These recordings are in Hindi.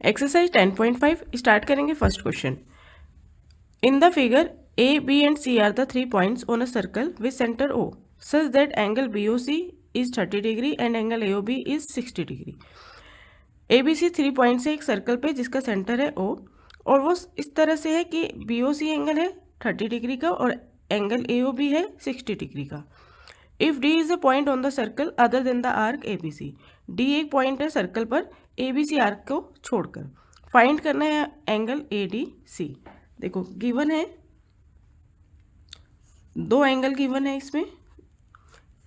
एक्सरसाइज 10.5 स्टार्ट करेंगे first question. In the figure A B and C are the 3 points on a circle with centre O such that angle B O C is 30 degree and angle A O B is 60 degree. A B C 3 points है एक सर्कल पे जिसका सेंटर है ओ, और वो इस तरह से है कि बी ओ सी एंगल है 30 डिग्री का और एंगल ए ओ बी है 60 डिग्री का। If D is a point on the circle other than the arc A B C, D एक पॉइंट है सर्कल पर ए बी सी आर्क को छोड़कर, फाइंड करना है एंगल ए डी सी। देखो गिवन है, दो एंगल गिवन है इसमें,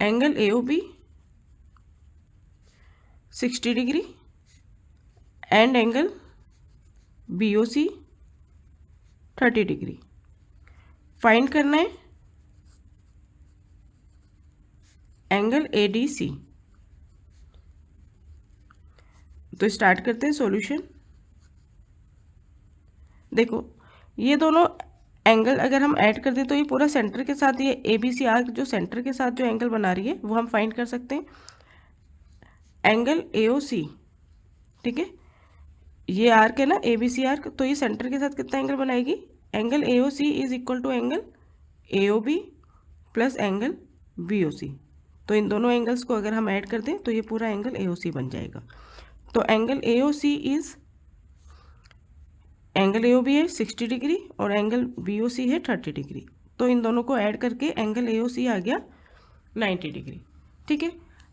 angle A O B 60 degree and angle B O C 30 degree. Find करना है एंगल ए डी सी। तो स्टार्ट करते हैं सॉल्यूशन। देखो ये दोनों एंगल अगर हम ऐड कर दें तो ये पूरा सेंटर के साथ, ये ए बी सी आर्क जो सेंटर के साथ जो एंगल बना रही है वो हम फाइंड कर सकते हैं। एंगल ए ओ सी, ठीक है, ये आर्क है ना ए बी सी आर्क, तो ये सेंटर के साथ कितना एंगल बनाएगी, angle A O C is equal to angle A O B plus angle B O C. तो इन दोनों एंगल्स को अगर हम ऐड कर दें तो ये पूरा एंगल ए ओ सी बन जाएगा। तो angle A O C is, angle A O B है 60 डिग्री और एंगल बी ओ सी है 30 डिग्री, तो इन दोनों को ऐड करके एंगल ए ओ सी आ गया 90 डिग्री। ठीक है,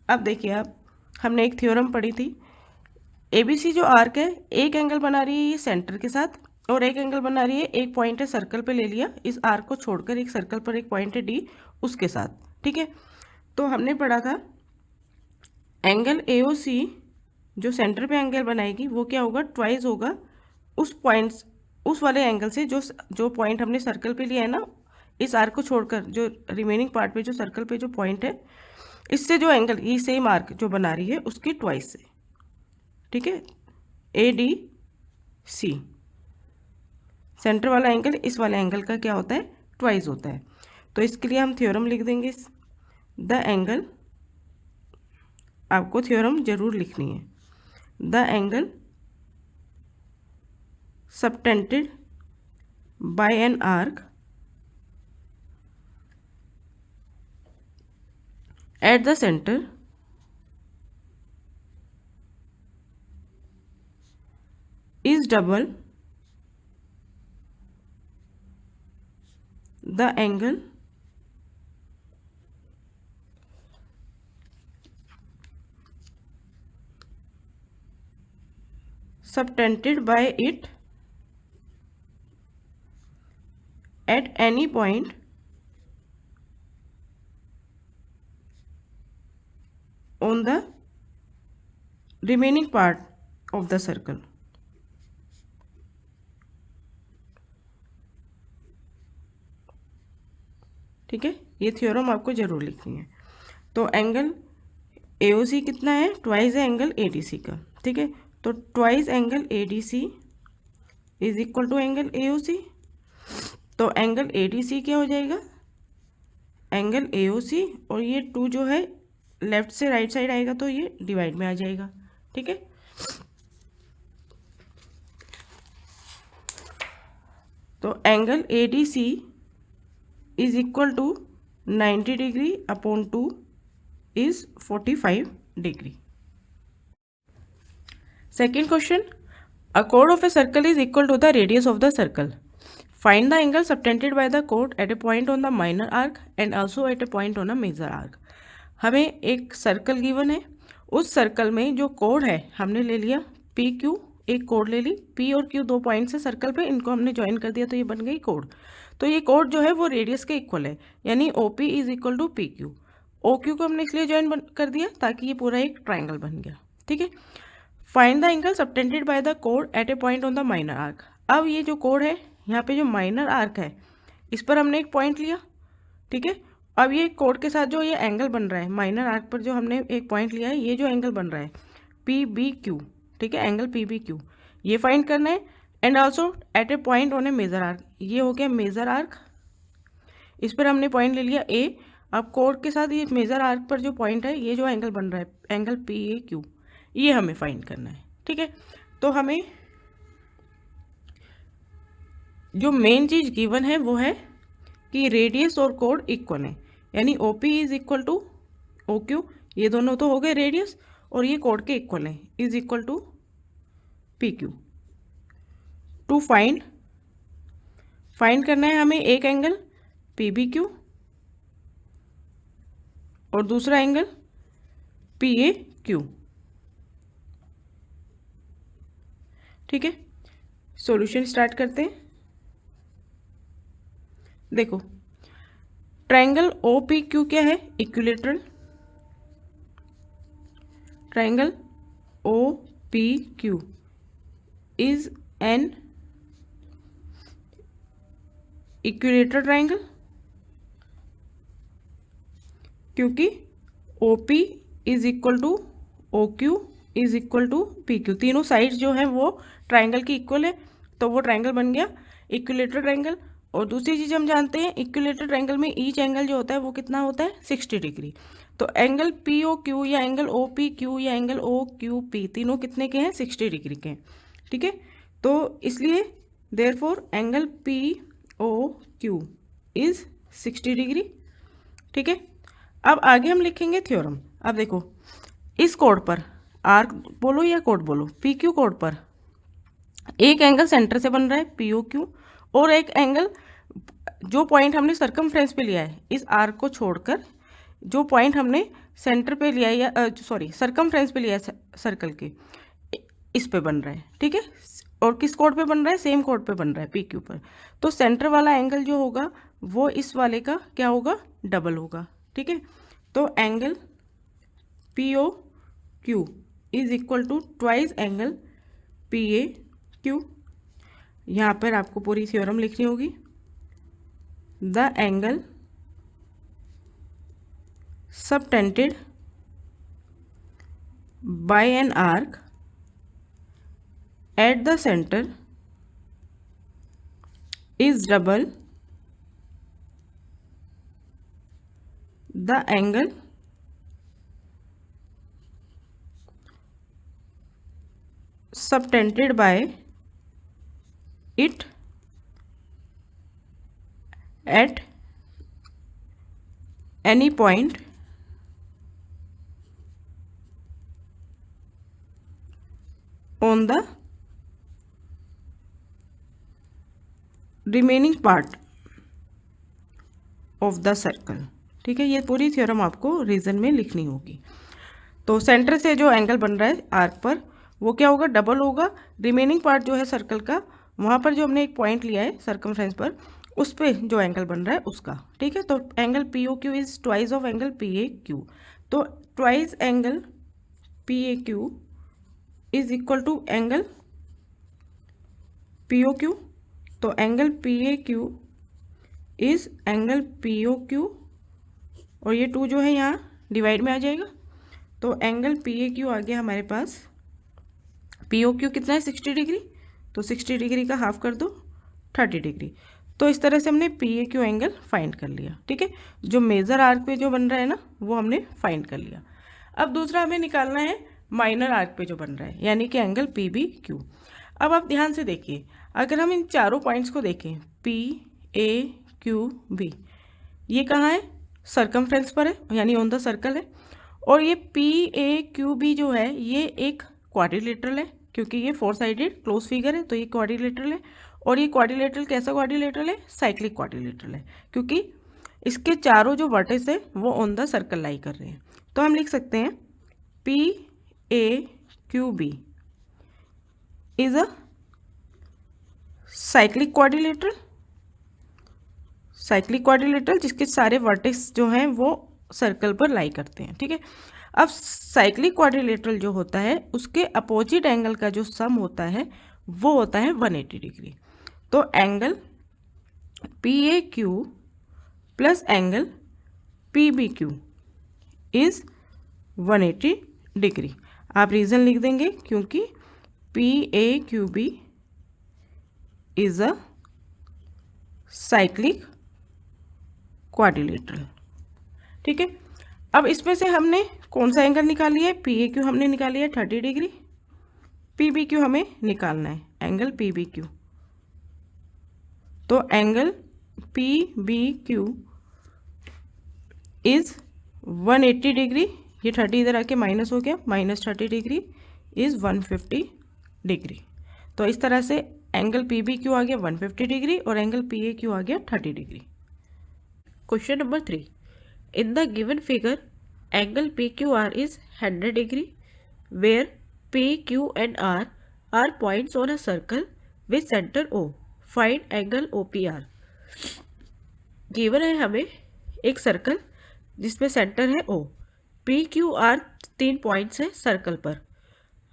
अब देखिए आप, हमने एक थ्योरम पढ़ी थी, ए बी सी जो आर्क है एक एंगल बना रही है ये सेंटर के साथ और एक एंगल बना रही है, एक पॉइंट है सर्कल पे ले लिया इस आर्क को छोड़कर, एक सर्कल पर एक पॉइंट है डी उसके साथ। ठीक है, तो हमने पढ़ा था एंगल ए ओ सी जो सेंटर पे एंगल बनाएगी वो क्या होगा, ट्वाइस होगा उस पॉइंट्स, उस वाले एंगल से जो जो पॉइंट हमने सर्कल पे लिया है ना, इस आर्क को छोड़कर जो रिमेनिंग पार्ट पे जो सर्कल पे जो पॉइंट है, इससे जो एंगल ये सेम आर्क जो बना रही है उसकी ट्वाइस से। ठीक है, ए डी सी, सेंटर वाला एंगल इस वाले एंगल का क्या होता है, ट्वाइस होता है। तो इसके लिए हम थ्योरम लिख देंगे, द एंगल, आपको थ्योरम जरूर लिखनी है, the angle subtended by an arc at the center is double the angle subtended by it at any point on the remaining part of the circle। ठीक है, ये थ्योरम आपको जरूर लिखनी है। तो एंगल ए ओ सी कितना है, ट्वाइस है एंगल ए डी सी का। ठीक है, तो twice angle A D C is equal to angle A O C. तो एंगल ए डी सी क्या हो जाएगा, एंगल ए ओ सी, और ये 2 जो है लेफ्ट से राइट साइड आएगा तो ये डिवाइड में आ जाएगा। ठीक है, तो angle A D C is equal to 90 degree upon 2 is 45 degree. Second question, a chord of a circle is equal to the radius of the circle. Find the angle subtended by the chord at a point on the minor arc and also at a point on a major arc. हमें एक सर्कल गिवन है, उस सर्कल में जो कोड है हमने ले लिया पी क्यू, एक कोड ले ली, पी और क्यू 2 पॉइंट्स है सर्कल पे, इनको हमने ज्वाइन कर दिया तो ये बन गई कोड। तो ये कोड जो है वो रेडियस के इक्वल है, यानी O P is equal to P Q. O Q को हमने इसलिए ज्वाइन कर दिया ताकि ये पूरा एक ट्राइंगल बन गया। ठीक है, find the angle subtended by the कोड at a point on the minor arc. अब ये जो कोड है यहाँ पे जो माइनर आर्क है इस पर हमने एक पॉइंट लिया। ठीक है, अब ये कोड के साथ जो ये एंगल बन रहा है माइनर आर्क पर जो हमने एक पॉइंट लिया है, ये जो एंगल बन रहा है पी बी क्यू, ठीक है, एंगल पी बी क्यू ये फाइंड करना है। And also at a point on a major arc, ये हो गया मेजर आर्क, इस पर हमने पॉइंट ले लिया ए। अब कोड के साथ ये मेजर आर्क पर जो पॉइंट है, ये जो एंगल बन रहा है एंगल पी ए क्यू, ये हमें फाइंड करना है। ठीक है, तो हमें जो मेन चीज़ गिवन है वो है कि रेडियस और कोड इक्वल है, यानी O P is equal to O Q, ये दोनों तो हो गए रेडियस, और ये कोड के इक्वल है, is equal to P Q. To find करना है हमें एक एंगल पी बी क्यू और दूसरा एंगल पी ए क्यू। ठीक है, सॉल्यूशन स्टार्ट करते हैं। देखो, ट्रायंगल ओ पी क्यू क्या है? Equilateral. Triangle O P Q is an equilateral triangle, क्योंकि O P is equal to O Q is equal to P Q, तीनों साइड्स जो है वो ट्रायंगल की इक्वल है, तो वो ट्रायंगल बन गया इक्विलेटरल ट्रायंगल। और दूसरी चीज़ हम जानते हैं, इक्विलेटरल ट्रायंगल में ईच एंगल जो होता है वो कितना होता है? 60 डिग्री। तो एंगल पी ओ क्यू या एंगल ओ पी क्यू या एंगल ओ क्यू पी, तीनों कितने के हैं? 60 डिग्री के हैं। ठीक है, तो इसलिए therefore angle P O Q is 60 degree. ठीक है, अब आगे हम लिखेंगे थ्योरम। अब देखो, इस कोड पर आर्क बोलो या कोड बोलो, पी क्यू कोड पर एक एंगल सेंटर से बन रहा है पी ओ क्यू, और एक एंगल जो पॉइंट हमने सर्कमफ्रेंस पे लिया है, इस आर्क को छोड़कर जो पॉइंट हमने सेंटर पे लिया है या सॉरी सर्कमफ्रेंस पे लिया है सर्कल के, इस पे बन रहा है। ठीक है, और किस कोड पे बन रहा है? सेम कोड पे बन रहा है, पी क्यू पर। तो सेंटर वाला एंगल जो होगा वो इस वाले का क्या होगा? डबल होगा। ठीक है, तो angle P O Q is equal to twice angle P A Q. यहाँ पर आपको पूरी थ्योरम लिखनी होगी। The angle subtended by an arc at the center is double the angle subtended by it at any point on the remaining part of the circle. ठीक है, ये पूरी थ्योरम आपको रीजन में लिखनी होगी। तो सेंटर से जो एंगल बन रहा है आर्क पर वो क्या होगा? डबल होगा। रिमेनिंग पार्ट जो है सर्कल का, वहाँ पर जो हमने एक पॉइंट लिया है सर्कमफ्रेंस पर, उस पर जो एंगल बन रहा है उसका। ठीक है, तो angle P O Q is twice of angle P A Q. तो twice angle P A Q is equal to angle P O Q. तो angle P A Q is angle P O Q, और ये 2 जो है यहाँ डिवाइड में आ जाएगा। तो एंगल पी ए क्यू आ गया हमारे पास, पी ओ क्यू कितना है? 60 डिग्री। तो 60 डिग्री का हाफ कर दो, 30 डिग्री। तो इस तरह से हमने P A Q angle find कर लिया। ठीक है, जो मेजर आर्क पे जो बन रहा है ना, वो हमने फाइंड कर लिया। अब दूसरा हमें निकालना है माइनर आर्क पे जो बन रहा है, यानी कि एंगल पी बी क्यू। अब आप ध्यान से देखिए, अगर हम इन चारों पॉइंट्स को देखें, पी ए क्यू बी, ये कहाँ है? सर्कमफ्रेंस पर है, यानी ऑन द सर्कल है। और ये पी ए क्यू बी जो है ये एक क्वाड्रिलेटरल है, क्योंकि ये 4 साइडेड क्लोज फिगर है, तो ये क्वाड्रिलेटरल है। और ये क्वाड्रिलेटरल कैसा क्वाड्रिलेटरल है? साइक्लिक क्वाड्रिलेटरल है, क्योंकि इसके चारों जो वर्टेक्स है वो ऑन द सर्कल लाई कर रहे हैं। तो हम लिख सकते हैं P A Q B is a cyclic quadrilateral, जिसके सारे वर्टेक्स जो हैं वो सर्कल पर लाई करते हैं। ठीक है, अब साइक्लिक क्वाड्रिलेटरल जो होता है उसके अपोजिट एंगल का जो सम होता है वो होता है 180 डिग्री। तो angle P A Q plus angle P B Q is 180 degree. आप रीज़न लिख देंगे, क्योंकि P A Q B is a cyclic quadrilateral. ठीक है, अब इसमें से हमने कौन सा एंगल निकाल लिया है? पी ए क्यू हमने निकाल लिया है 30 डिग्री, पी बी क्यू हमें निकालना है एंगल पी बी क्यू। तो angle P B Q is 180 degree, ये 30 इधर आके माइनस हो गया, -30 डिग्री इज़ 150 डिग्री। तो इस तरह से एंगल पी बी क्यू आ गया 150 डिग्री और एंगल पी ए क्यू आ गया 30 degree. Question number 3, in the given figure angle P Q R is 100 degree where P Q and R are points on a circle with centre O, find angle O P R. Given है हमें एक सर्कल जिसमें सेंटर है O, P Q R 3 points है सर्कल पर,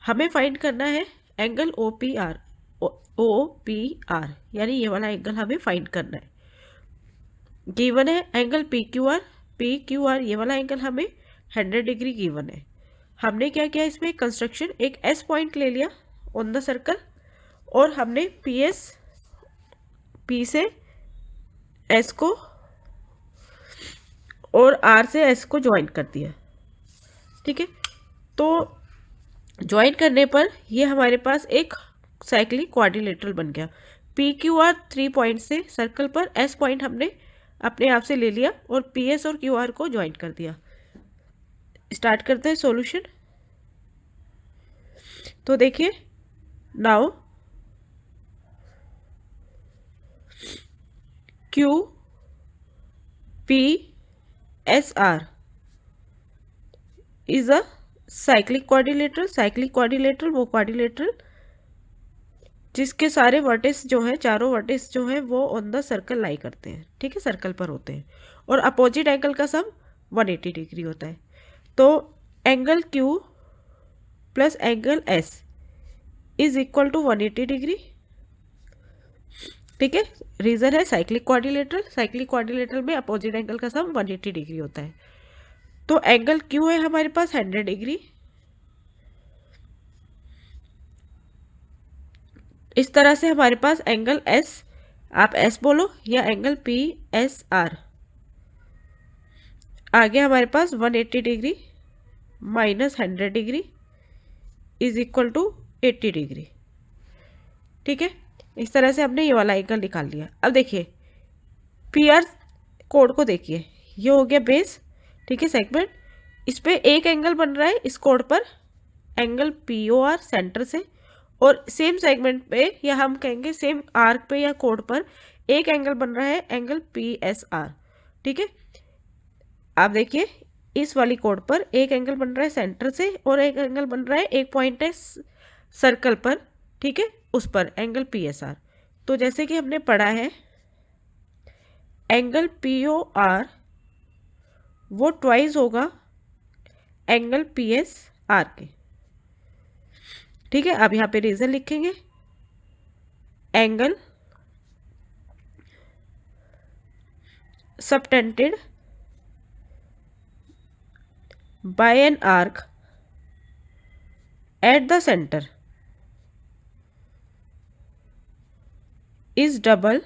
हमें फाइंड करना है angle O P R, O P R यानी ये वाला एंगल हमें फाइंड करना है। गिवन है एंगल पी क्यू आर, ये वाला एंगल हमें 100 डिग्री गिवन है। हमने क्या किया इसमें कंस्ट्रक्शन, एक एस पॉइंट ले लिया ऑन द सर्कल और हमने पी से एस को और आर से एस को ज्वाइन कर दिया। ठीक है, तो ज्वाइन करने पर ये हमारे पास एक साइक्लिक क्वाड्रिलेटरल बन गया। पी क्यू आर 3 पॉइंट से सर्कल पर एस पॉइंट हमने अपने आप से ले लिया और पी एस और क्यू आर को ज्वाइन कर दिया। स्टार्ट करते हैं सॉल्यूशन। तो देखिए now Q P S R is a cyclic quadrilateral वो क्वाड्रिलेटरल जिसके सारे वर्टिस जो है, चारों वर्टिस जो है वो ऑन द सर्कल लाई करते हैं। ठीक है, सर्कल पर होते हैं और अपोजिट एंगल का सम 180 डिग्री होता है। तो angle Q plus angle S is equal to 180 degree. ठीक है, रीजन है साइक्लिक क्वाड्रिलेटरल में अपोजिट एंगल का सम 180 डिग्री होता है। तो एंगल Q है हमारे पास 100 डिग्री, इस तरह से हमारे पास एंगल S, आप S बोलो या एंगल PSR आ गया हमारे पास 180 degree minus 100 degree is equal to 80 degree. ठीक है, इस तरह से हमने ये वाला एंगल निकाल लिया। अब देखिए PR कोड को देखिए, ये हो गया बेस। ठीक है, सेगमेंट, इस पे एक एंगल बन रहा है इस कोड पर, एंगल POR सेंटर से, और सेम सेगमेंट पे या हम कहेंगे सेम आर्क पे या कोड पर एक एंगल बन रहा है एंगल PSR। ठीक है, आप देखिए इस वाली कोड पर एक एंगल बन रहा है सेंटर से और एक एंगल बन रहा है एक पॉइंट है सर्कल पर। ठीक है, उस पर एंगल PSR। तो जैसे कि हमने पढ़ा है एंगल POR वो ट्वाइस होगा एंगल PSR के। ठीक है, अब यहाँ पे रीजन लिखेंगे, angle subtended by an arc at the centre is double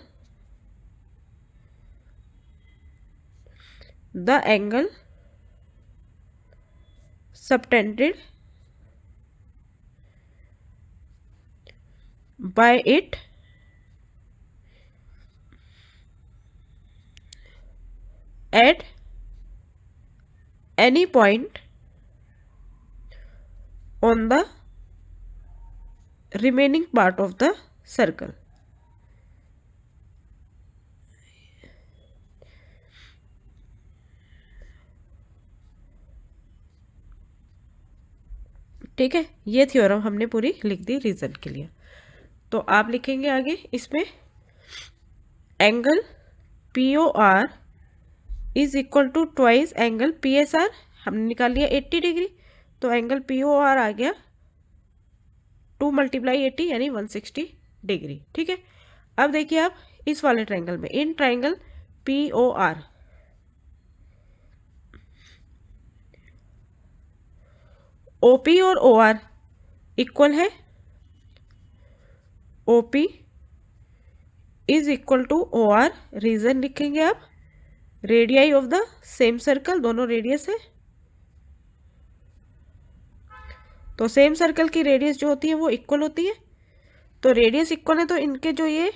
the angle subtended by it at any point on the remaining part of the circle। ठीक है, ये थ्योरम हमने पूरी लिख दी रीजन के लिए। तो आप लिखेंगे आगे इसमें angle POR is equal to twice angle PSR, हमने निकाल लिया 80 डिग्री, तो एंगल POR आ गया 2 मल्टीप्लाई 80 यानी 160 डिग्री। ठीक है, अब देखिए आप इस वाले ट्रायंगल में, इन ट्रायंगल POR OP और OR इक्वल है, OP is equal to OR। Reason लिखेंगे आप, radii of the same circle, दोनों रेडियस है, तो सेम सर्कल की रेडियस जो होती है वो इक्वल होती है। तो रेडियस इक्वल है तो इनके जो ये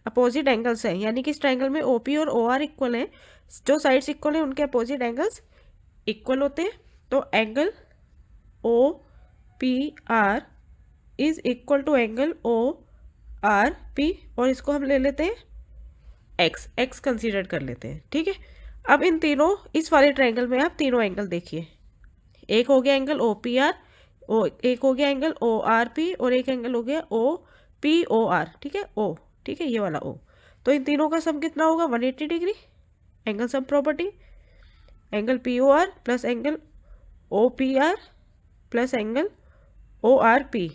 अपोजिट एंगल्स हैं, यानी कि इस ट्राइंगल में OP और OR इक्वल हैं, जो साइड्स इक्वल हैं उनके अपोजिट एंगल्स इक्वल होते हैं। तो angle OPR is equal to angle ORP, और इसको हम ले लेते हैं x कंसीडर कर लेते हैं, ठीक है। अब इन तीनों, इस वाले ट्राइंगल में आप तीनों एंगल देखिए, एक हो गया एंगल OPR, एक हो गया एंगल ORP, और एक एंगल हो गया OPOR, ठीक है, O, ठीक है, ये वाला O। तो इन तीनों का सम कितना होगा? 180 degree. Angle sum property, angle POR plus angle OPR plus angle ORP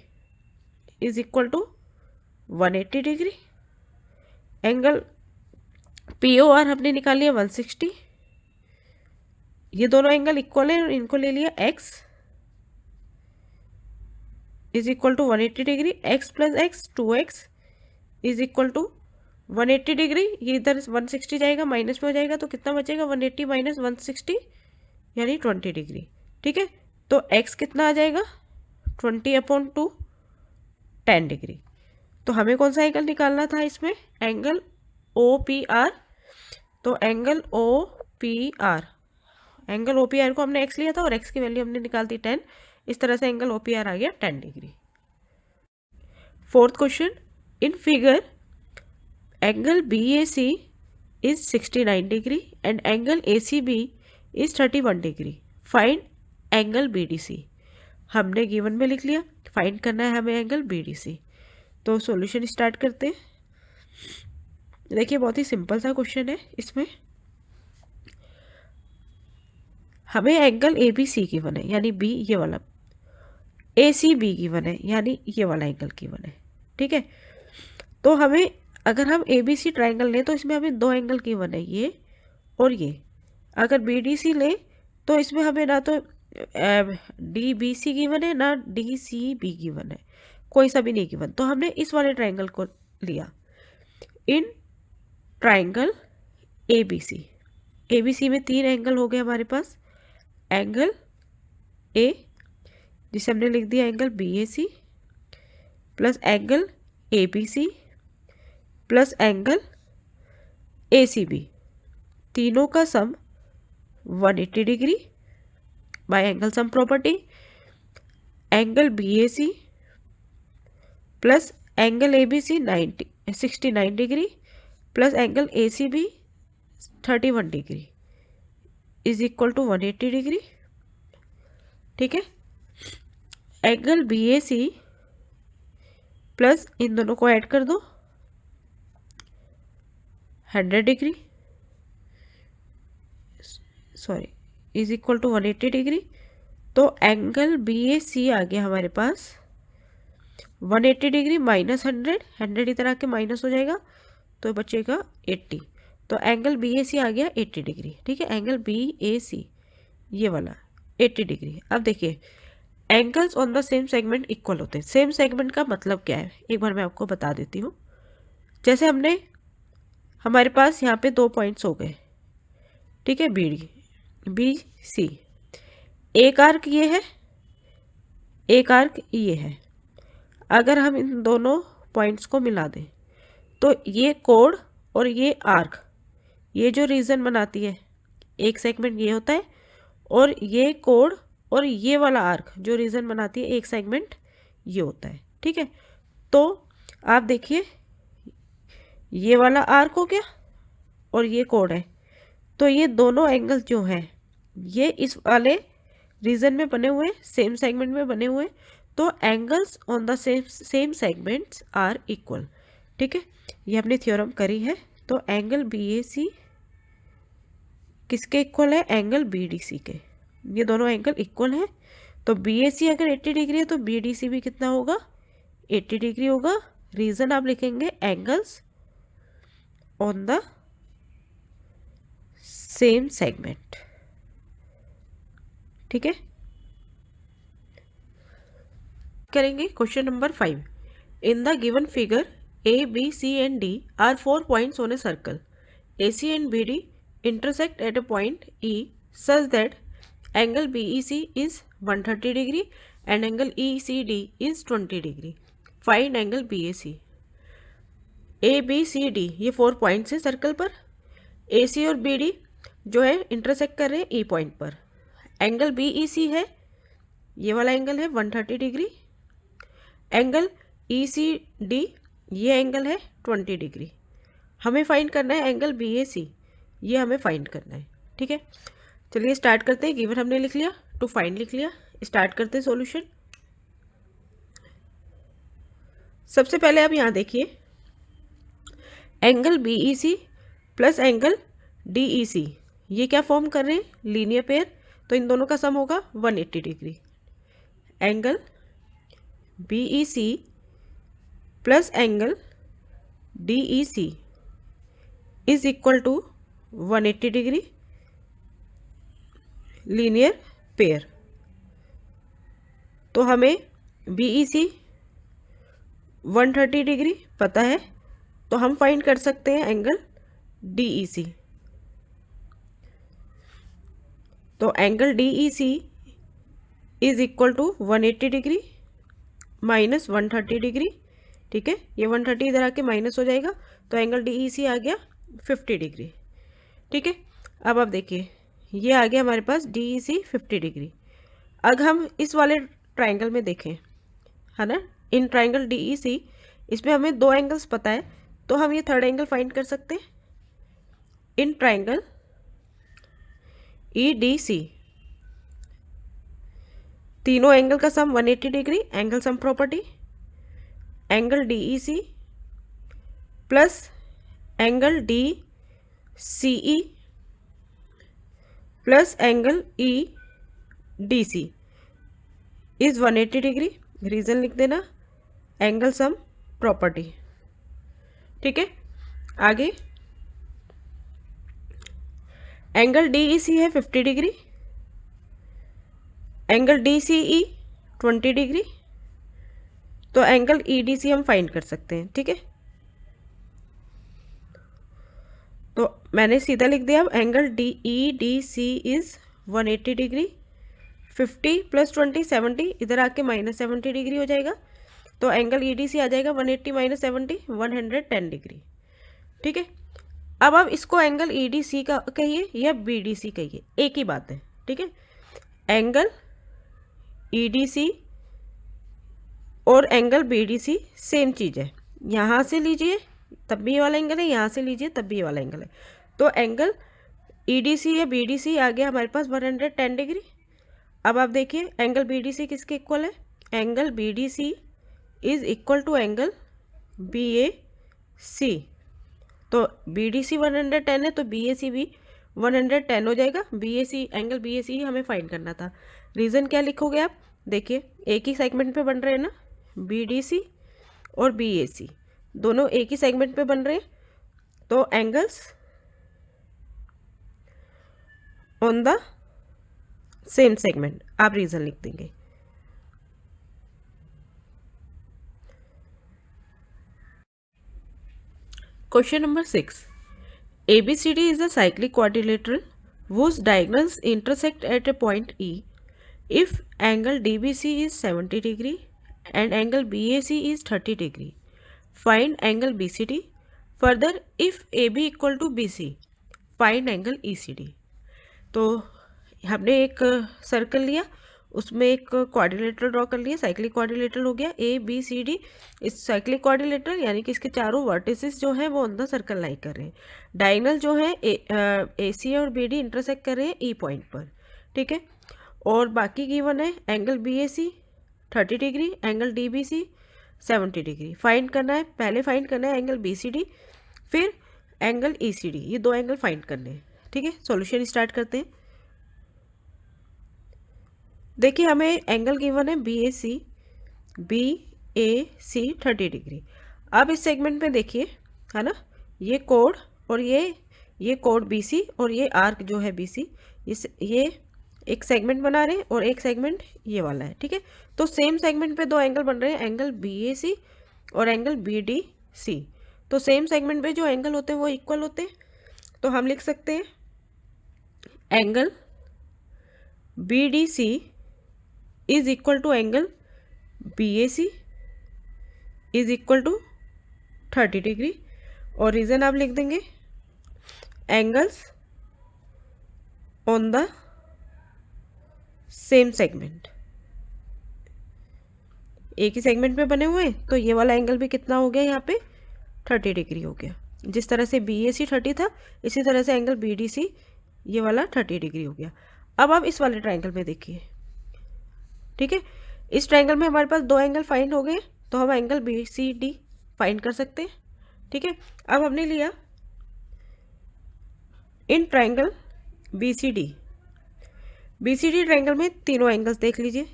is equal to 180 degree. Angle POR हमने निकाल लिया 160, ये दोनों एंगल इक्वल है, इनको ले लिया x is equal to 180 degree. x plus x 2x is equal to 180 degree. ये इधर 160 जाएगा, माइनस में हो जाएगा, तो कितना बचेगा? 180 माइनस 160 यानी 20 डिग्री, ठीक है। तो x कितना आ जाएगा? 20/2, 10 डिग्री। तो हमें कौन सा एंगल निकालना था इसमें? Angle OPR। तो एंगल OPR, एंगल OPR को हमने x लिया था और x की वैल्यू हमने निकाल दी 10। इस तरह से एंगल OPR आ गया 10 degree. Fourth question, in figure angle BAC is 69 degree and angle ACB is 31 degree. Find angle BDC। हमने गिवन में लिख लिया, फाइंड करना है हमें एंगल BDC। तो सॉल्यूशन स्टार्ट करते हैं। देखिए बहुत ही सिंपल सा क्वेश्चन है। इसमें हमें एंगल ABC गिवन है, यानी B ये वाला, ACB गिवन है, यानी ये वाला एंगल गिवन है, ठीक है। तो हमें, अगर हम ABC ट्राइंगल लें तो इसमें हमें दो एंगल गिवन है, ये और ये। अगर BDC लें तो इसमें हमें ना तो DBC गिवन है ना DCB गिवन है, कोई सा भी नहीं गिवन। तो हमने इस वाले ट्राइंगल को लिया। इन ट्राइंगल ABC में तीन एंगल हो गए हमारे पास। एंगल A, जिसे हमने लिख दिया angle BAC, plus angle ABC plus angle ACB, तीनों का sum 180 degree by angle sum property. Angle BAC plus angle ABC 69 degree plus angle ACB 31 degree is equal to 180 degree, ठीक है। एंगल BAC प्लस इन दोनों को ऐड कर दो 100 degree, sorry, is equal to 180 degree. तो एंगल BAC आ गया हमारे पास 180 डिग्री माइनस 100 इधर आके माइनस हो जाएगा, तो बचेगा 80। तो एंगल BAC आ गया 80 डिग्री, ठीक है। एंगल BAC ये वाला 80 डिग्री। अब देखिए, angles on the same segment equal होते हैं। सेम सेगमेंट का मतलब क्या है, एक बार मैं आपको बता देती हूँ। जैसे हमारे पास यहाँ पे दो पॉइंट्स हो गए, ठीक है, BC, एक आर्क ये है, एक आर्क ये है। अगर हम इन दोनों पॉइंट्स को मिला दें तो ये कोड और ये आर्क, ये जो रीजन बनाती है, एक सेगमेंट ये होता है, और ये कोड और ये वाला आर्क जो रीजन बनाती है एक सेगमेंट ये होता है, ठीक है। तो आप देखिए, ये वाला आर्क हो गया और ये कोड है, तो ये दोनों एंगल जो हैं ये इस वाले रीजन में बने हुए, सेम सेगमेंट में बने हुए। तो angles on the same segments are equal, ठीक है। ये हमने थ्योरम करी है। तो एंगल BAC किसके इक्वल है? एंगल BDC के। ये दोनों एंगल इक्वल हैं। तो BAC अगर 80 डिग्री है तो BDC भी कितना होगा? 80 डिग्री होगा। रीजन आप लिखेंगे angles on the same segment, ठीक है। करेंगे question number 5। In the given figure ABC and D are 4 points on a circle. AC and BD intersect at a point E such that angle BEC is 130 degree and angle ECD is 20 degree. Find angle BAC. ABCD ये 4 पॉइंट्स हैं सर्कल पर। AC और BD जो है इंटरसेक्ट कर रहे हैं E पॉइंट पर। एंगल BEC है, ये वाला एंगल है 130 डिग्री। एंगल ECD ये एंगल है 20 डिग्री। हमें फाइंड करना है एंगल BAC, ये हमें फाइंड करना है। ठीक है, चलिए स्टार्ट करते हैं। गिवन हमने लिख लिया, टू फाइंड लिख लिया, स्टार्ट करते हैं सॉल्यूशन। सबसे पहले आप यहाँ देखिए, angle BEC plus angle DEC ये क्या फॉर्म कर रहे हैं, लीनियर पेयर, तो इन दोनों का सम होगा 180 degree. Angle BEC plus angle DEC is equal to 180 degree linear pair. तो हमें BEC 130 डिग्री पता है, तो हम फाइंड कर सकते हैं एंगल DEC। तो angle DEC is equal to 180 degree minus 130 degree. ठीक है, ये 130 इधर आके माइनस हो जाएगा, तो एंगल DEC आ गया 50 डिग्री। ठीक है, अब आप देखिए ये आ गया हमारे पास DEC 50 डिग्री। अब हम इस वाले ट्राइंगल में देखें, है ना, इन ट्राइंगल DEC इसमें हमें दो एंगल्स पता है, तो हम ये थर्ड एंगल फाइंड कर सकते हैं। इन ट्राइंगल EDC तीनों एंगल का sum 180 degree, angle sum property. Angle DEC plus angle DCE plus angle EDC is 180 degree. Reason लिख देना, एंगल सम प्रॉपर्टी। ठीक है, आगे एंगल DEC है 50 डिग्री, एंगल DCE 20 डिग्री, तो एंगल EDC हम फाइंड कर सकते हैं। ठीक है, तो मैंने सीधा लिख दिया, अब angle EDC is 180 degree, 50 plus 20 70, इधर आके माइनस 70 डिग्री हो जाएगा, तो एंगल EDC आ जाएगा 180 माइनस 70 110 डिग्री। ठीक है, अब आप इसको एंगल EDC का कहिए या BDC कहिए, एक ही बात है। ठीक है, एंगल EDC और एंगल BDC सेम चीज़ है। यहाँ से लीजिए तब भी ये वाला एंगल है, यहाँ से लीजिए तब भी ये वाला एंगल है, तो एंगल EDC या BDC आ गया हमारे पास 110 डिग्री। अब आप देखिए एंगल BDC किसके इक्वल है, angle BDC is equal to angle BAC। तो BDC 110 है, तो BAC भी 110 हो जाएगा। BAC एंगल BAC ही हमें फाइंड करना था। रीज़न क्या लिखोगे आप, देखिए एक ही सेगमेंट पे बन रहे हैं ना, BDC और BAC दोनों एक ही सेगमेंट पे बन रहे हैं, तो angles on the same segment, आप रीज़न लिख देंगे। Question number 6. ABCD is a cyclic quadrilateral whose diagonals intersect at a point E. If angle DBC is 70 degree and angle BAC is 30 degree, find angle BCD. Further, if AB equal to BC, find angle ECD. तो हमने एक सर्कल लिया, उसमें एक क्वाड्रिलेटरल ड्रॉ कर लिया, साइक्लिक क्वाड्रिलेटरल हो गया ABCD। इस साइक्लिक क्वाड्रिलेटरल यानी कि इसके चारों वर्टिसेस जो हैं वो ऑन द सर्कल लाई कर रहे हैं। डायगोनल जो है AC और BD इंटरसेक्ट कर रहे हैं E पॉइंट पर। ठीक है, और बाकी गिवन है angle BAC 30 degree, angle DBC 70 degree. Find करना है, पहले फाइंड करना है एंगल BCD, फिर एंगल ECD, ये दो एंगल फाइंड करने हैं। ठीक है, सॉल्यूशन स्टार्ट करते हैं। देखिए हमें एंगल गिवन है BAC 30 डिग्री। अब इस सेगमेंट में देखिए, है ना, ये कोड और ये कोड BC और ये आर्क जो है BC, ये एक सेगमेंट बना रहे हैं और एक सेगमेंट ये वाला है। ठीक है, तो सेम सेगमेंट पे दो एंगल बन रहे हैं, एंगल BAC और एंगल BDC। तो सेम सेगमेंट पे जो एंगल होते हैं वो इक्वल होते हैं, तो हम लिख सकते हैं angle BDC is equal to angle BAC is equal to 30 degree. और रीज़न आप लिख देंगे angles on the same segment, एक ही सेगमेंट में बने हुए हैं, तो ये वाला एंगल भी कितना हो गया यहाँ पे 30 डिग्री हो गया। जिस तरह से BAC 30 था, इसी तरह से एंगल BDC ये वाला 30 डिग्री हो गया। अब आप इस वाले ट्रायंगल में देखिए, ठीक है, इस ट्रायंगल में हमारे पास दो एंगल फाइंड हो गए, तो हम एंगल BCD फाइंड कर सकते हैं, ठीक है। अब हमने लिया इन ट्रायंगल BCD ट्रायंगल में तीनों एंगल्स देख लीजिए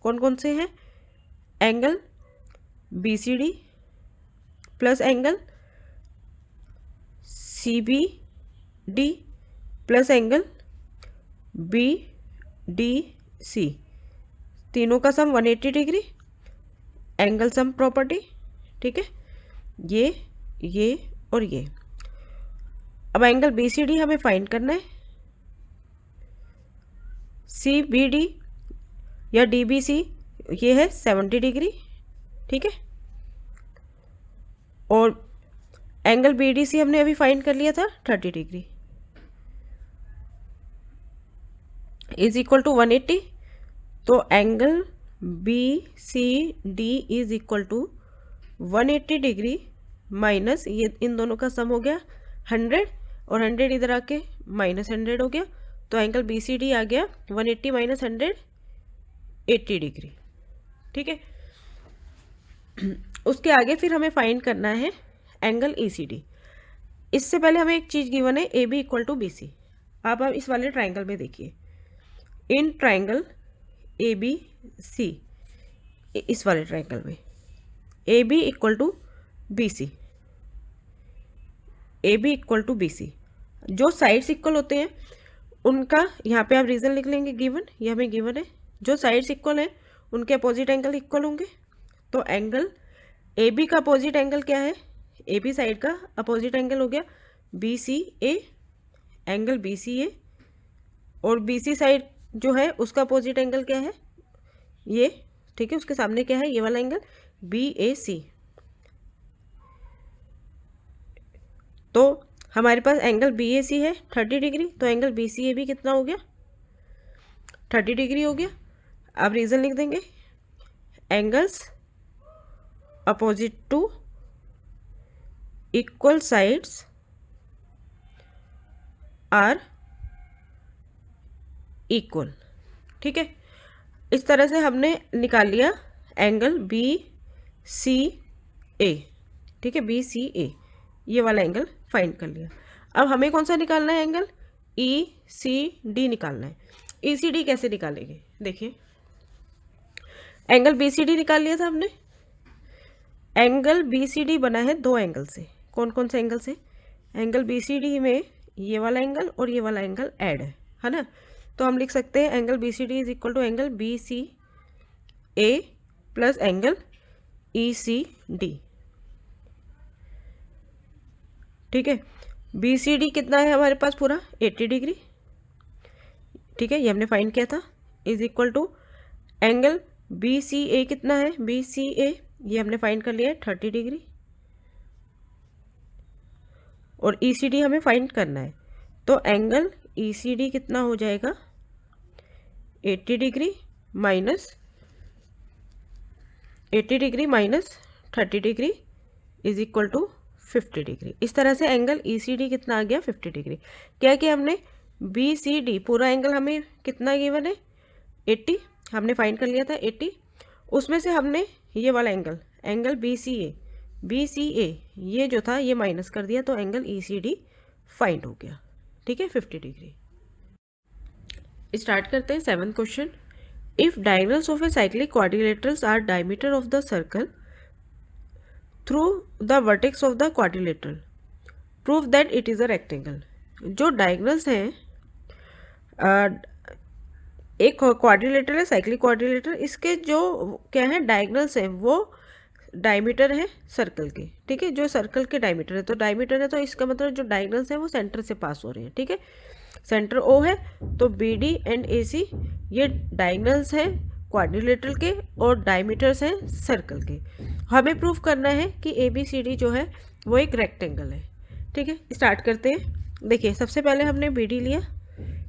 कौन कौन से हैं, angle BCD plus angle CBD plus angle BDC, तीनों का sum 180 degree, angle sum property, ठीक है, ये और ये। अब एंगल BCD हमें फाइंड करना है, CBD या DBC ये है 70 डिग्री, ठीक है, और एंगल BDC हमने अभी फाइंड कर लिया था 30 डिग्री, इज इक्वल टू 180, तो angle BCD is equal to 180 degree minus ये इन दोनों का सम हो गया 100 और 100 इधर आके माइनस 100 हो गया, तो एंगल BCD आ गया 180 माइनस 100 80 डिग्री, ठीक है। उसके आगे फिर हमें फाइंड करना है एंगल ECD। इससे पहले हमें एक चीज़ गिवन है AB इक्वल टू BC। आप इस वाले ट्राइंगल में देखिए, इन ट्राइंगल ABC, इस वाले ट्राइंगल में AB equal to BC, AB equal to BC, जो साइड्स इक्वल होते हैं उनका यहाँ पे आप रीज़न लिख लेंगे गिवन, ये हमें गिवन है, जो साइड्स इक्वल हैं उनके अपोजिट एंगल इक्वल होंगे, तो एंगल AB का अपोजिट एंगल क्या है, AB साइड का अपोजिट एंगल हो गया BCA, एंगल BCA, और BC साइड जो है उसका अपोजिट एंगल क्या है ये, ठीक है, उसके सामने क्या है ये वाला एंगल BAC। तो हमारे पास एंगल BAC है 30 डिग्री, तो एंगल BCA भी कितना हो गया 30 डिग्री हो गया। अब रीज़न लिख देंगे angles opposite to equal sides are equal, ठीक है। इस तरह से हमने निकाल लिया एंगल BCA, ठीक है, BCA ये वाला एंगल फाइंड कर लिया। अब हमें कौन सा निकालना है, एंगल ECD निकालना है। ECD कैसे निकालेंगे, देखिए एंगल BCD निकाल लिया था हमने, एंगल BCD बना है दो एंगल से, कौन कौन से एंगल से, एंगल BCD में ये वाला एंगल और ये वाला एंगल ऐड है ना, तो हम लिख सकते हैं angle BCD is equal to angle BCA plus angle ECD, ठीक है। BCD कितना है हमारे पास पूरा 80 डिग्री, ठीक है, ये हमने फाइंड किया था, is equal to angle BCA कितना है, BCA ये हमने फाइंड कर लिया है 30 डिग्री, और ECD हमें फाइंड करना है, तो एंगल ECD कितना हो जाएगा 80 degree minus 80 degree minus 30 degree is equal to 50 degree. इस तरह से एंगल ECD कितना आ गया 50 डिग्री। क्या कि हमने BCD पूरा एंगल हमें कितना गिवन है 80, हमने फाइंड कर लिया था 80, उसमें से हमने ये वाला एंगल BCA ये जो था ये माइनस कर दिया, तो एंगल ECD फाइंड हो गया, ठीक है, 50 डिग्री। स्टार्ट करते हैं 7th question. If diagonals of a cyclic quadrilaterals are diameter of the circle through the vertex of the quadrilateral, prove that it is a rectangle. जो डायगोनल्स हैं, एक क्वाड्रिलेटर है साइक्लिक क्वाड्रिलेटर, इसके जो क्या है डायगोनल्स हैं वो डायमीटर है सर्कल के, ठीक है, जो सर्कल के डायमीटर है, तो डायमीटर है तो इसका मतलब जो डायगोनल्स हैं वो सेंटर से पास हो रहे हैं, ठीक है, सेंटर O है, तो BD एंड AC ये डायगोनल्स हैं क्वाड्रिलेटरल के और डायमीटर्स हैं सर्कल के। हमें प्रूफ करना है कि ABCD जो है वो एक रेक्टेंगल है। ठीक है, स्टार्ट करते हैं। देखिए, सबसे पहले हमने BD लिया।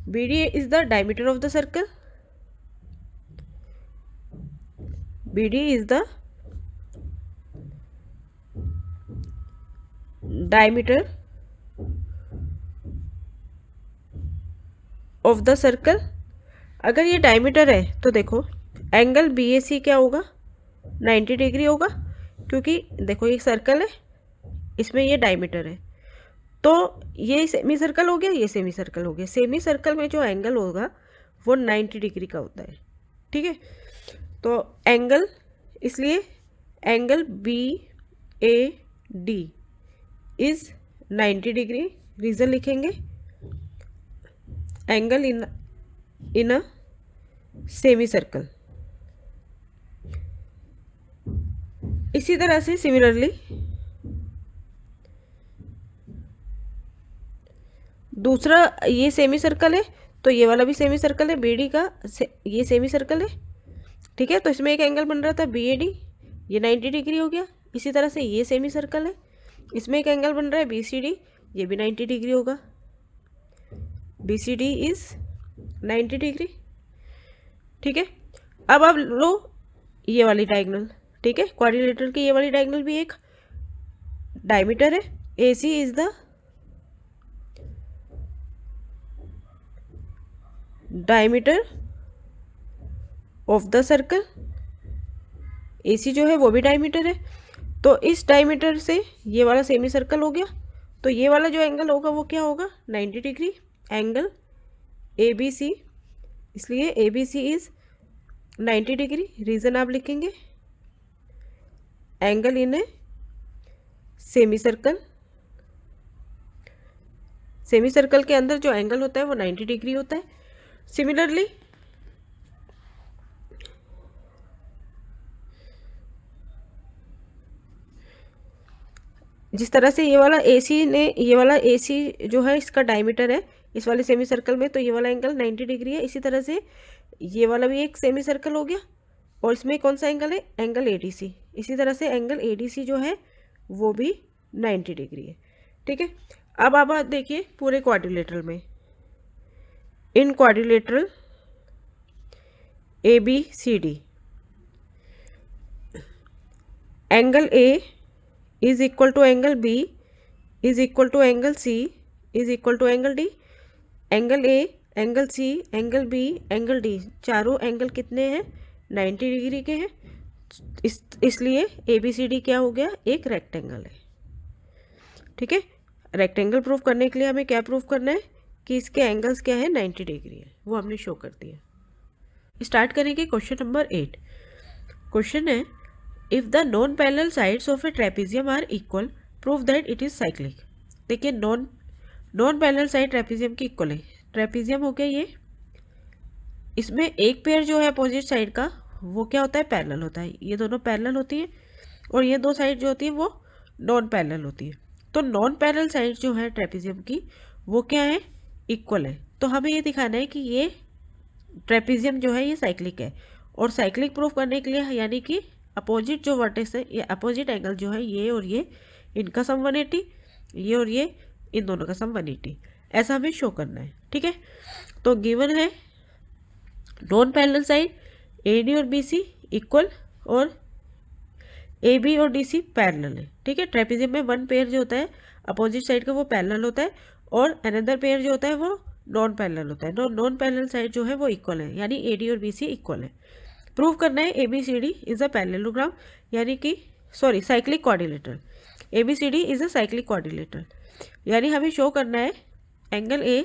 BD is the diameter of the circle. BD is the diameter of the circle. अगर ये डायमीटर है तो देखो एंगल BAC क्या होगा, 90 डिग्री होगा, क्योंकि देखो ये सर्कल है, इसमें ये डायमीटर है, तो ये सेमी सर्कल हो गया, ये सेमी सर्कल हो गया। सेमी सर्कल में जो एंगल होगा वो 90 डिग्री का होता है। ठीक है, तो एंगल, इसलिए angle BAD is 90 degree. Reason लिखेंगे, angle in a semicircle. इसी तरह से सिमिलरली दूसरा, ये सेमी सर्कल है तो ये वाला भी सेमी सर्कल है, BD का ये सेमी सर्कल है। ठीक है, तो इसमें एक एंगल बन रहा था BAD, ये 90 डिग्री हो गया। इसी तरह से ये सेमी सर्कल है, इसमें एक एंगल बन रहा है BCD, ये भी 90 डिग्री होगा। BCD is 90 degree. ठीक है, अब आप लो ये वाली डायगोनल। ठीक है, क्वाड्रिलेटरल की ये वाली डायगोनल भी एक डायमीटर है। AC is the diameter of the circle. AC जो है वो भी डायमीटर है, तो इस डायमीटर से ये वाला सेमी सर्कल हो गया, तो ये वाला जो एंगल होगा वो क्या होगा, 90 डिग्री। एंगल ABC, इसलिए ABC इज 90 डिग्री। रीज़न आप लिखेंगे, angle in a semi circle. Semi circle के अंदर जो एंगल होता है वो 90 डिग्री होता है। सिमिलरली जिस तरह से ये वाला AC जो है इसका डायमीटर है इस वाले सेमी सर्कल में, तो ये वाला एंगल 90 डिग्री है। इसी तरह से ये वाला भी एक सेमी सर्कल हो गया, और इसमें कौन सा एंगल है, एंगल ADC। इसी तरह से एंगल ADC जो है वो भी 90 डिग्री है। ठीक है, अब आप देखिए पूरे क्वाड्रिलेटरल में, in quadrilateral ABCD, angle A is equal to angle B is equal to angle C is equal to angle D। Angle A, angle C, angle B, angle D, चारों एंगल कितने हैं, 90 डिग्री के हैं। इसलिए ABCD क्या हो गया, एक रेक्टेंगल है। ठीक है, रेक्टेंगल प्रूफ करने के लिए हमें क्या प्रूफ करना है कि इसके एंगल्स क्या है, 90 डिग्री है, वो हमने शो कर दिया। स्टार्ट करेंगे क्वेश्चन नंबर 8। क्वेश्चन है, if the non parallel sides of a trapezium are equal prove that it is cyclic. देखिए, नॉन पैरेलल साइड ट्रेपेजियम की इक्वल है। ट्रेपेजियम हो गया ये, इसमें एक पेयर जो है अपोजिट साइड का वो क्या होता है, पैरेलल होता है। ये दोनों पैरेलल होती है, और ये दो साइड जो होती है वो नॉन पैरेलल होती है। तो नॉन पैरेलल साइड जो है ट्रेपेजियम की वो क्या है, इक्वल है। तो हमें ये दिखाना है कि ये ट्रेपेजियम जो है ये साइक्लिक है, और साइक्लिक प्रूफ करने के लिए यानी कि अपोजिट जो वर्टेक्स है, ये अपोजिट एंगल जो है ये और ये, इनका सम 180, ये और ये, इन दोनों का सम 180, ऐसा हमें शो करना है। ठीक है, तो गिवन है नॉन पैरेलल साइड AD और BC इक्वल, और AB और DC पैरेलल है। ठीक है, ट्रेपेजियम में वन पेयर जो होता है अपोजिट साइड का वो पैरेलल होता है, और अनदर पेयर जो होता है वो नॉन पैरेलल होता है। नॉन पैरेलल साइड जो है वो इक्वल है, यानी AD और BC इक्वल है। प्रूव करना है ABCD इज अ पैरेललोग्राम, यानी कि cyclic quadrilateral. ABCD is a cyclic quadrilateral, यानी हमें शो करना है angle A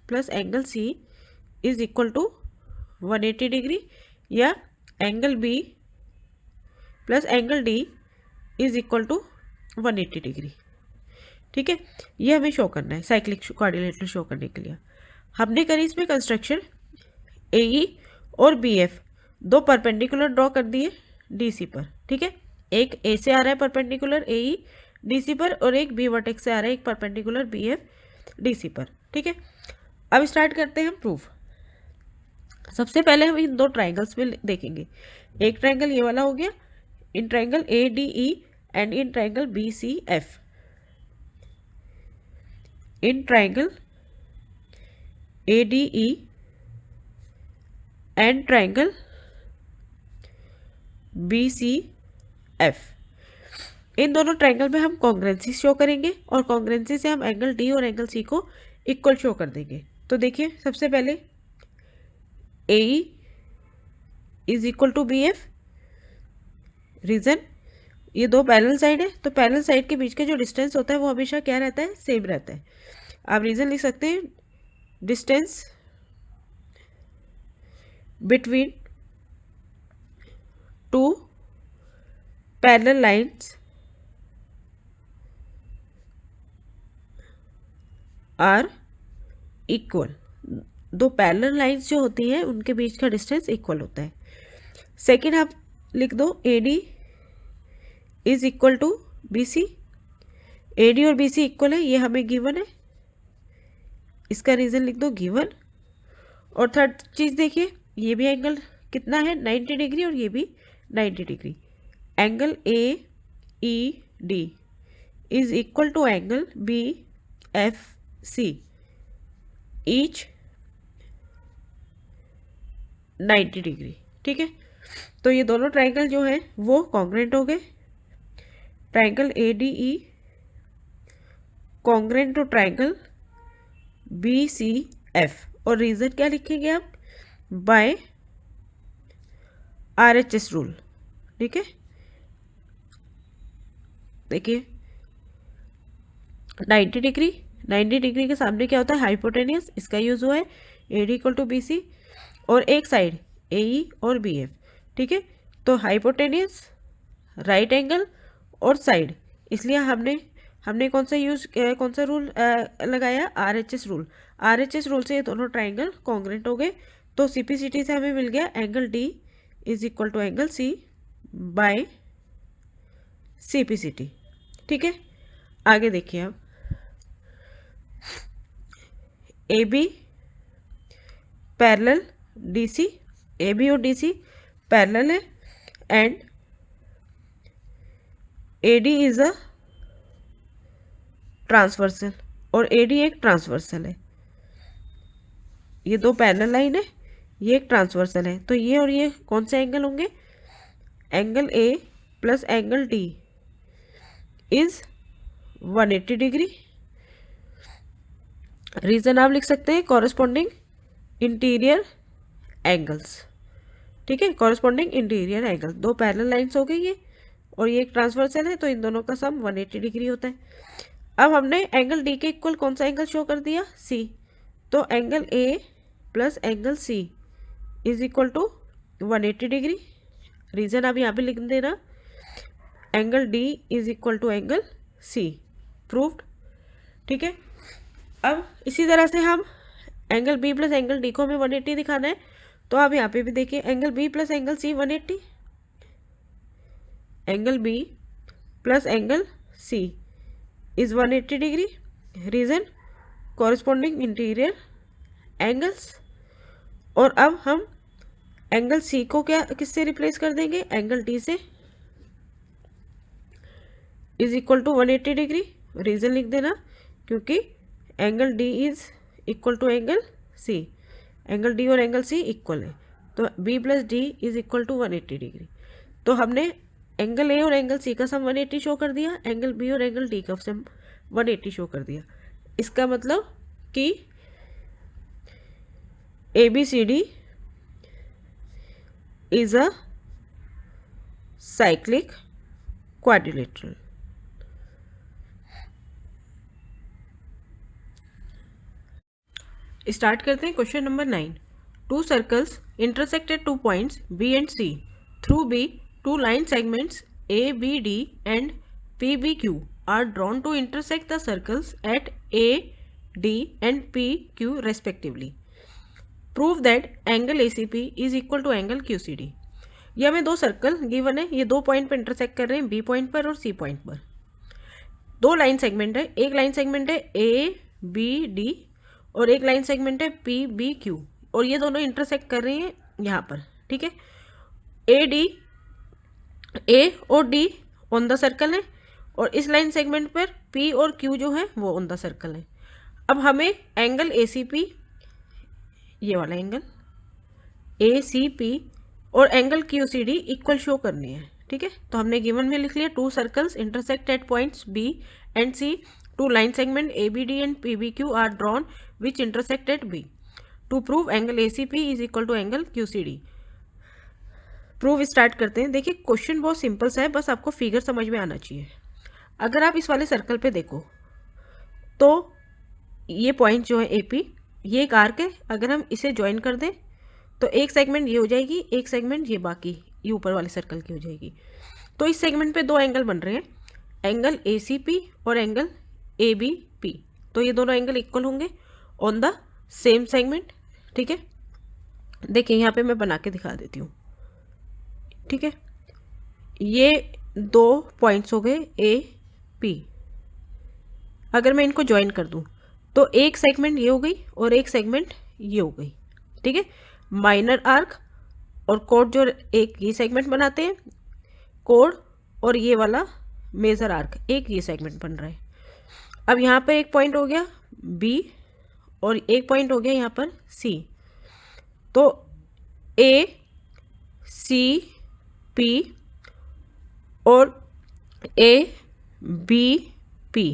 plus angle C is equal to 180 degree, या angle B plus angle D is equal to 180 degree. ठीक है, ये हमें शो करना है साइक्लिक क्वाड्रिलेटरल शो करने के लिए। हमने करी इसमें कंस्ट्रक्शन, AE और BF दो परपेंडिकुलर ड्रॉ कर दिए DC पर। ठीक है, एक A से आ रहा है परपेंडिकुलर AE DC पर, और एक B वर्टेक्स से आ रहा है एक परपेंडिकुलर BF DC पर। ठीक है, अब स्टार्ट करते हैं हम प्रूफ। सबसे पहले हम इन दो ट्राइंगल्स में देखेंगे। एक ट्राइंगल ये वाला हो गया, in triangle ADE and in triangle BCF. In triangle ADE and triangle BCF, इन दोनों ट्रायंगल में हम कॉन्ग्रेंसी शो करेंगे और कॉन्ग्रेंसी से हम एंगल डी और एंगल सी को इक्वल शो कर देंगे। तो देखिए सबसे पहले AE is equal to BF। Reason, ये दो पैरेलल साइड है, तो पैरेलल साइड के बीच का जो डिस्टेंस होता है वो हमेशा क्या रहता है, सेम रहता है। आप रीज़न लिख सकते हैं, distance between two parallel lines are equal. दो पैरेलल लाइन्स जो होती हैं उनके बीच का डिस्टेंस इक्वल होता है। सेकेंड आप लिख दो AD is equal to BC। AD और BC इक्वल है, ये हमें गिवन है, इसका रीज़न लिख दो गिवन। और थर्ड चीज़ देखिए, ये भी एंगल कितना है, 90 डिग्री, और ये भी 90 degree. Angle AED is equal to angle BFC, each 90 degree. ठीक है, तो ये दोनों ट्रायंगल जो है वो कॉन्ग्रेंट हो गए। Triangle ADE congruent to triangle BCF। और रीज़न क्या लिखेंगे आप, बाय RHS रूल। ठीक है, देखिए 90 डिग्री, 90 डिग्री के सामने क्या होता है, हाइपोटेनियस, इसका यूज़ हुआ है AD इक्वल टू BC, और एक साइड AE और BF। ठीक है, तो हाइपोटेनियस, राइट एंगल और साइड, इसलिए हमने कौन सा रूल लगाया, RHS रूल। RHS रूल से ये दोनों ट्राइंगल कॉन्ग्रेंट हो गए। तो CPCT से हमें मिल गया angle D is equal to angle C by CPCT। ठीक है, आगे देखिए अब AB पैरेलल DC, AB और DC पैरेलल है, and AD is a transversal, और AD एक ट्रांसवर्सल है। ये दो पैरेलल लाइन है, ये एक ट्रांसवर्सल है, तो ये और ये कौन से एंगल होंगे, angle A plus angle D is 180 degree. Reason आप लिख सकते हैं कॉरेस्पॉन्डिंग इंटीरियर एंगल्स। ठीक है, कॉरेस्पॉन्डिंग इंटीरियर एंगल, दो पैरेलल लाइन्स हो गई ये, और ये एक ट्रांसवर्सल है, तो इन दोनों का सम 180 डिग्री होता है। अब हमने एंगल D के इक्वल कौन सा एंगल शो कर दिया, C, तो angle A plus angle C is equal to 180 degree. Reason आप यहाँ पे लिख देना, angle D is equal to angle C, proved. ठीक है, अब इसी तरह से हम angle B plus angle D को हमें 180 दिखाना है, तो आप यहाँ पे भी देखिए angle B plus angle C 180, angle B plus angle C is 180 degree. Reason corresponding interior angles. और अब हम एंगल C को किससे रिप्लेस कर देंगे, एंगल D से, is equal to 180 degree. Reason लिख देना, क्योंकि angle D is equal to angle C, angle D और एंगल C इक्वल है, तो B plus D is equal to 180 degree. तो हमने एंगल A और एंगल C का सम 180 शो कर दिया, एंगल B और एंगल D का सम 180 शो कर दिया। इसका मतलब कि ABCD is a cyclic quadrilateral. Start करते हैं question number 9। To circles intersect eight 2 points B and C through B, two line segments ABD and PBQ are drawn to intersect the circles at AD and PQ respectively. Prove that angle ACP is equal to angle QCD. ये हमें दो सर्कल गिवन है, ये दो पॉइंट पर इंटरसेक्ट कर रहे हैं, B पॉइंट पर और C पॉइंट पर। दो लाइन सेगमेंट है, एक लाइन सेगमेंट है ABD और एक लाइन सेगमेंट है PBQ, और ये दोनों इंटरसेक्ट कर रहे हैं यहाँ पर। ठीक है, AD ए और डी ऑन द सर्कल है और इस लाइन सेगमेंट पर पी और क्यू जो है वो ऑन द सर्कल है। अब हमें एंगल ए सी पी, ये वाला एंगल ए सी पी और angle Q C D equal show करनी है। ठीक है, तो हमने गिवन में लिख लिया two circles intersect at points B and C, two line segment A B D and P B Q are drawn which intersect at B to prove angle A C P is equal to angle Q C D. Prove start करते हैं। देखिए क्वेश्चन बहुत सिंपल सा है, बस आपको फिगर समझ में आना चाहिए। अगर आप इस वाले सर्कल पे देखो तो ये पॉइंट जो है ए पी, ये एक आर्क है। अगर हम इसे ज्वाइन कर दें तो एक सेगमेंट ये हो जाएगी, एक सेगमेंट ये बाकी ये ऊपर वाले सर्कल की हो जाएगी। तो इस सेगमेंट पे दो एंगल बन रहे हैं, एंगल ए सी पी और एंगल ए बी पी। तो ये दोनों एंगल इक्वल होंगे ऑन द सेम सेगमेंट। ठीक है, देखिए यहाँ पे मैं बना के दिखा देती हूँ। ठीक है, ये दो पॉइंट्स हो गए ए पी। अगर मैं इनको ज्वाइन कर दूं तो एक सेगमेंट ये हो गई और एक सेगमेंट ये हो गई। ठीक है, माइनर आर्क और कोड जो एक ये सेगमेंट बनाते हैं, कोड और ये वाला मेजर आर्क एक ये सेगमेंट बन रहा है। अब यहाँ पर एक पॉइंट हो गया बी और एक पॉइंट हो गया यहाँ पर सी। तो ए सी पी और ए बी पी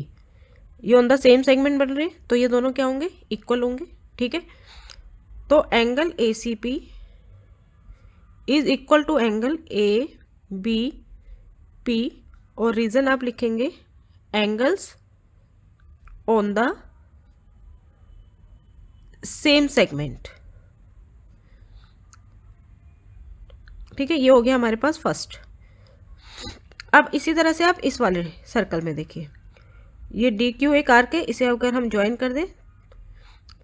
ये ऑन द सेम सेगमेंट बन रहे हैं, तो ये दोनों क्या होंगे, इक्वल होंगे। ठीक है, तो angle A C P is equal to angle A B P और रीजन आप लिखेंगे angles on the same segment. ठीक है, ये हो गया हमारे पास फर्स्ट। अब इसी तरह से आप इस वाले सर्कल में देखिए, ये डी क्यू एक आर्क है, इसे अगर हम ज्वाइन कर दें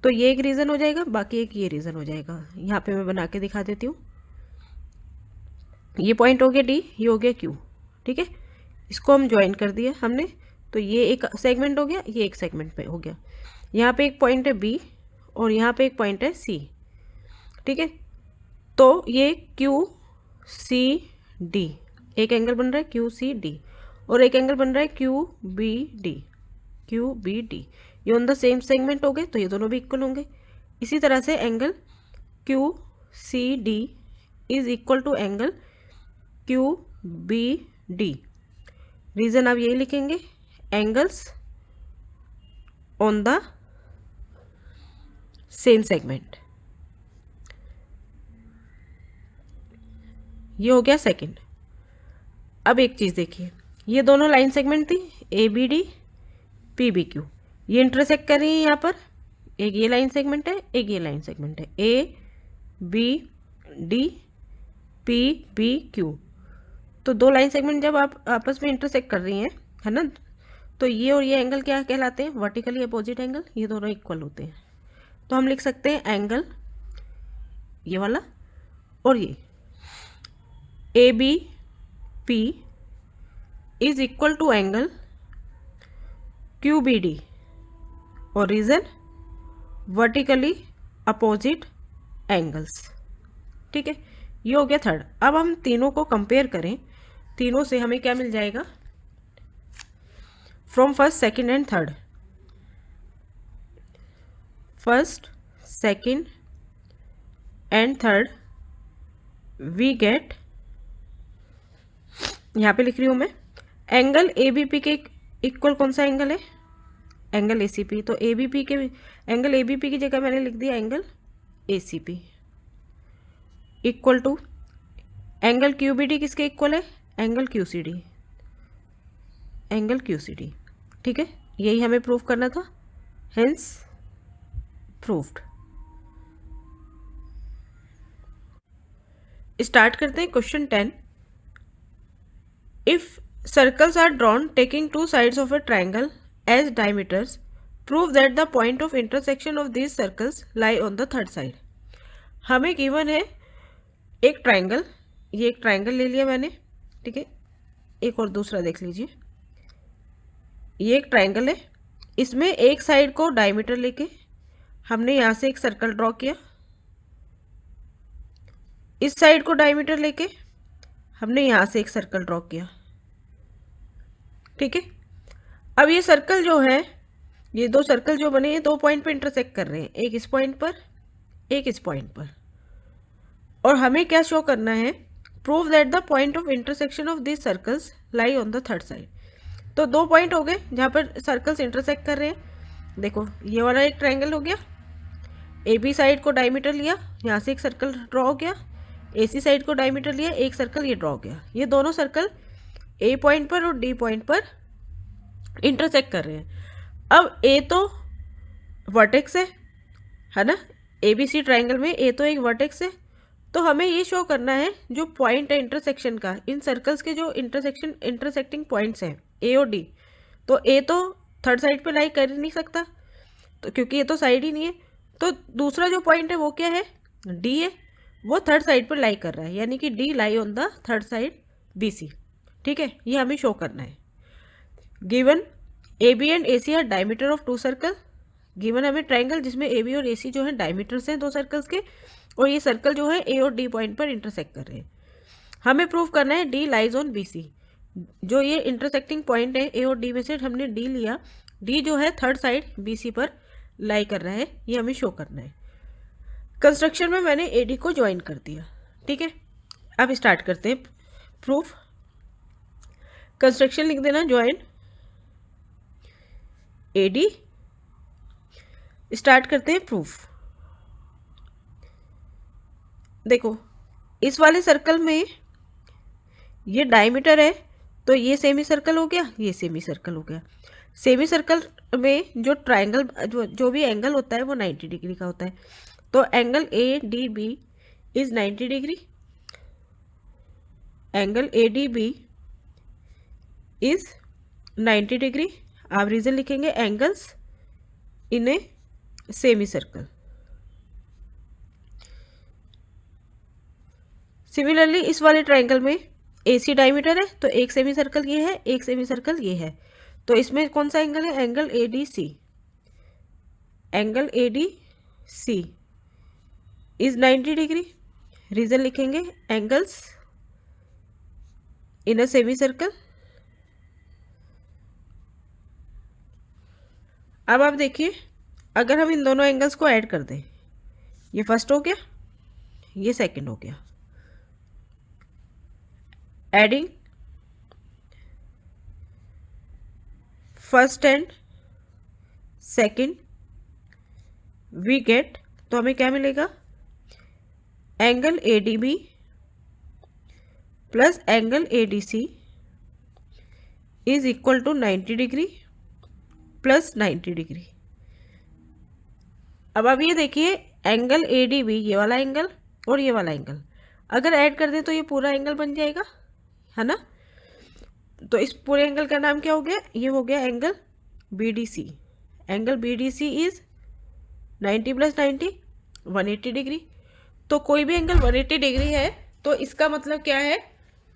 तो ये एक रीजन हो जाएगा, बाकी एक ये रीजन हो जाएगा। यहाँ पे मैं बना के दिखा देती हूँ। ये पॉइंट हो गया डी, ये हो गया क्यू। ठीक है, इसको हम ज्वाइन कर दिया हमने, तो ये एक सेगमेंट हो गया, ये एक सेगमेंट पे हो गया। यहाँ पे एक पॉइंट है बी और यहाँ पे एक पॉइंट है सी। ठीक है, तो ये क्यू सी डी एक एंगल बन रहा है क्यू सी डी और एक एंगल बन रहा है Q B D, Q B D. ये ऑन द सेम सेगमेंट हो गए, तो ये दोनों भी इक्वल होंगे। इसी तरह से angle Q C D is equal to angle Q B D. Reason आप यही लिखेंगे angles on the same segment. ये हो गया सेकंड। अब एक चीज़ देखिए, ये दोनों लाइन सेगमेंट थी A B D P B Q, ये इंटरसेक्ट कर रही है यहाँ पर। एक ये लाइन सेगमेंट है, एक ये लाइन सेगमेंट है, A B D P B Q. तो दो लाइन सेगमेंट जब आप आपस में इंटरसेक्ट कर रही हैं, है ना, तो ये और ये एंगल क्या कहलाते हैं, वर्टिकली अपोजिट एंगल। ये दोनों इक्वल होते हैं, तो हम लिख सकते हैं एंगल ये वाला और ये A B P is equal to angle Q B D और रीजन वर्टिकली अपोजिट एंगल्स। ठीक है, ये हो गया थर्ड। अब हम तीनों को कंपेयर करें, तीनों से हमें क्या मिल जाएगा, from first second and third. First second and third we get, यहाँ पे लिख रही हूँ मैं, एंगल ए बी पी के इक्वल कौन सा एंगल है, एंगल ए सी पी। तो ए बी पी के एंगल ए बी पी की जगह मैंने लिख दिया angle A C P equal to angle Q B D किसके इक्वल है, angle Q C D, angle Q C D. ठीक है, यही हमें प्रूव करना था, हेंस प्रूव्ड। स्टार्ट करते हैं question 10। If circles are drawn taking two sides of a triangle as diameters, prove that the point of intersection of these circles lie on the third side. हमें गिवन है एक ट्राइंगल, ये एक ट्राइंगल ले लिया मैंने। ठीक है, एक और दूसरा देख लीजिए, ये एक ट्राइंगल है, इसमें एक साइड को डायमीटर लेके हमने यहाँ से एक सर्कल ड्रॉ किया, इस साइड को डायमीटर लेके हमने यहाँ से एक सर्कल ड्रॉ किया, ठीक है। अब ये सर्कल जो है, ये दो सर्कल जो बने, ये दो पॉइंट पे इंटरसेक्ट कर रहे हैं, एक इस पॉइंट पर, एक इस पॉइंट पर। और हमें क्या शो करना है, prove that the point of intersection of this circles lie on the third side. तो दो पॉइंट हो गए जहाँ पर सर्कल्स इंटरसेक्ट कर रहे हैं। देखो ये वाला एक ट्रायंगल हो गया, ए बी साइड को डायमीटर लिया, यहाँ से एक सर्कल ड्रॉ हो गया, ए सी साइड को डायमीटर लिया, एक सर्कल ये ड्रॉ हो गया। ये दोनों सर्कल ए पॉइंट पर और डी पॉइंट पर इंटरसेक्ट कर रहे हैं। अब ए तो वर्टेक्स है ना, ए बी सी ट्राइंगल में ए तो एक वर्टेक्स है। तो हमें ये शो करना है जो पॉइंट है इंटरसेक्शन का, इन सर्कल्स के जो इंटरसेक्टिंग पॉइंट्स हैं ए और डी। तो ए तो थर्ड साइड पे लाई कर ही नहीं सकता, तो क्योंकि ये तो साइड ही नहीं है। तो दूसरा जो पॉइंट है वो क्या है, डी है, वो थर्ड साइड पर लाई कर रहा है, यानी कि D lie on the third side B C, ठीक है। ये हमें शो करना है। Given A B and A C are diameter of two circle. Given हमें ट्राइंगल जिसमें ए बी और ए सी जो है डायमीटर्स हैं दो सर्कल्स के, और ये सर्कल जो है ए और डी पॉइंट पर इंटरसेक्ट कर रहे हैं। हमें प्रूव करना है D lies on B C. जो ये इंटरसेक्टिंग पॉइंट है ए और डी में से हमने डी लिया, डी जो है थर्ड साइड बी सी पर लाई कर रहा है, ये हमें शो करना है। कंस्ट्रक्शन में मैंने ए डी को ज्वाइन कर दिया, ठीक है। अब स्टार्ट करते हैं प्रूफ। कंस्ट्रक्शन लिख देना, ज्वाइन ए डी। स्टार्ट करते हैं प्रूफ। देखो इस वाले सर्कल में ये डायमीटर है, तो ये सेमी सर्कल हो गया, ये सेमी सर्कल हो गया। सेमी सर्कल में जो ट्राइंगल जो भी एंगल होता है वो 90 डिग्री का होता है। तो angle A D B is 90 degree. Angle A D B is 90 degree. आप रीजन लिखेंगे angles in a semi circle. Similarly इस वाले ट्राइंगल में ए सी डायमीटर है, तो एक सेमी सर्कल ये है, एक सेमी सर्कल ये है। तो इसमें कौन सा एंगल है, angle A D C. Angle A D C is 90 degree. Reason लिखेंगे angles in a semicircle. अब आप देखिए, अगर हम इन दोनों एंगल्स को ऐड कर दें, ये फर्स्ट हो गया, ये सेकंड हो गया। Adding first and second we get, तो हमें क्या मिलेगा, angle A D B plus angle A D C is equal to 90 degree plus 90 degree. अब आप ये देखिए, एंगल ए डी बी ये वाला एंगल और ये वाला एंगल अगर ऐड कर दें तो ये पूरा एंगल बन जाएगा, है ना। तो इस पूरे एंगल का नाम क्या हो गया, ये हो गया angle B D C. Angle B D C is 90 plus 90 180 degree. तो कोई भी एंगल 180 डिग्री है तो इसका मतलब क्या है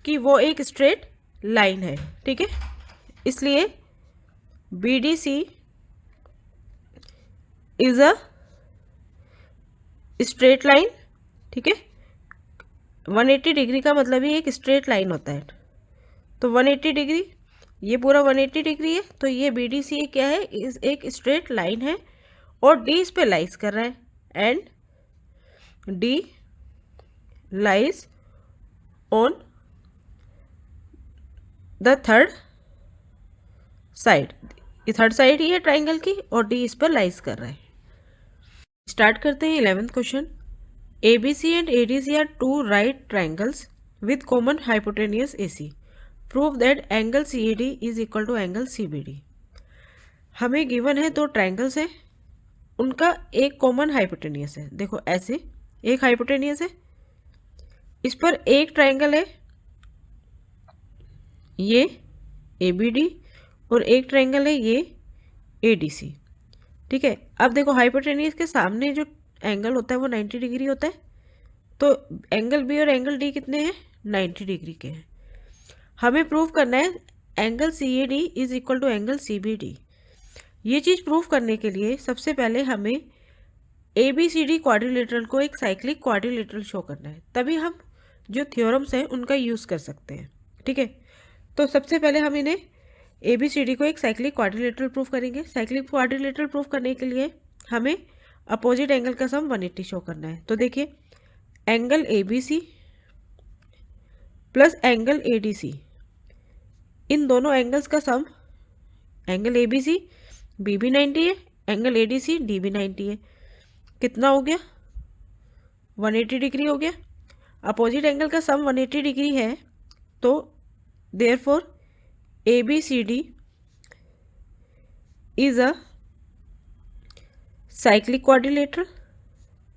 कि वो एक स्ट्रेट लाइन है, ठीक है। इसलिए B D C is a straight line, ठीक है। 180 डिग्री का मतलब ही एक स्ट्रेट लाइन होता है। तो 180 डिग्री, ये पूरा 180 डिग्री है, तो ये बी डी सी क्या है, इस एक स्ट्रेट लाइन है और डी इस पे लाइज कर रहा है, and D lies on the third side. ये थर्ड साइड ही है ट्राइंगल की और डी इस पर लाइज कर रहा है। स्टार्ट करते हैं 11th question. A B C and A D C are two right triangles with common hypotenuse A C. Prove that angle C A D is equal to angle C B D. हमें गिवन है दो ट्राइंगल्स हैं, उनका एक कॉमन हाइपोटेनियस है। देखो ऐसे एक हाइपोटेनियस है, इस पर एक ट्राइंगल है ये ए बी डी और एक ट्राइंगल है ये ए डी सी, ठीक है। अब देखो हाइपोटेनियस के सामने जो एंगल होता है वो 90 डिग्री होता है, तो एंगल बी और एंगल डी कितने हैं, 90 डिग्री के हैं। हमें प्रूव करना है angle C A D is equal to angle C B D. ये चीज़ प्रूव करने के लिए सबसे पहले हमें A B C D quadrilateral को एक साइक्लिक क्वाड्रिलेटरल शो करना है, तभी हम जो थ्योरम्स हैं उनका यूज़ कर सकते हैं। ठीक है, तो सबसे पहले हम इन्हें ABCD को एक साइक्लिक क्वाड्रिलेटरल प्रूफ करेंगे। साइक्लिक क्वाड्रिलेटरल प्रूफ करने के लिए हमें अपोजिट एंगल का सम 180 शो करना है। तो देखिए, angle ABC plus angle ADC, इन दोनों एंगल्स का सम, एंगल ABC BB 90 है, एंगल ADC DB 90 है, कितना हो गया? 180 डिग्री हो गया। अपोजिट एंगल का सम 180 डिग्री है, तो therefore ABCD is a cyclic quadrilateral.